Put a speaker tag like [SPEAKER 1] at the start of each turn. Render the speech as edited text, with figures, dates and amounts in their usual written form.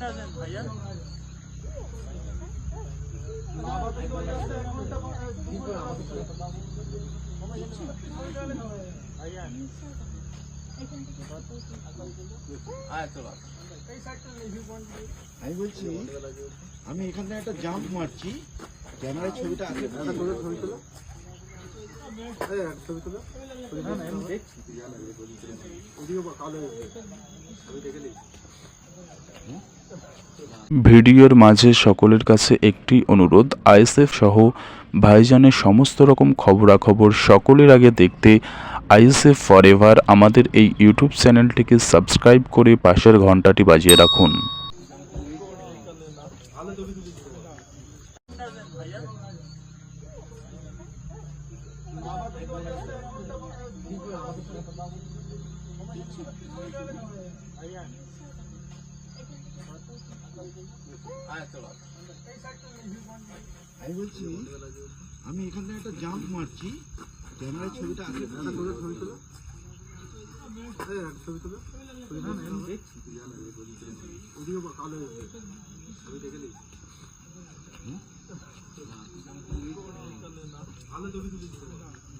[SPEAKER 1] ভাইয়া
[SPEAKER 2] আমি বলছি আমি এখান থেকে একটা জাম্প মারছি, ক্যামেরায় ছবিটা আগে ছবি তুলো।
[SPEAKER 3] ভিডিওর মাঝে সকলের কাছে একটি অনুরোধ, আইএসএফ সহ ভাইজানের সমস্ত রকম খবরাখবর সকলের আগে দেখতে আইএসএফ ফরএভার আমাদের এই ইউটিউব চ্যানেলটিকে সাবস্ক্রাইব করে পাশের ঘন্টাটি বাজিয়ে রাখুন।
[SPEAKER 2] আমি বলছি আমি এখান থেকে একটা জাম্প মারছি, ক্যামেরায় ছবিটা আগে ছবি তুলো। ভালো ছবি তুলেছি।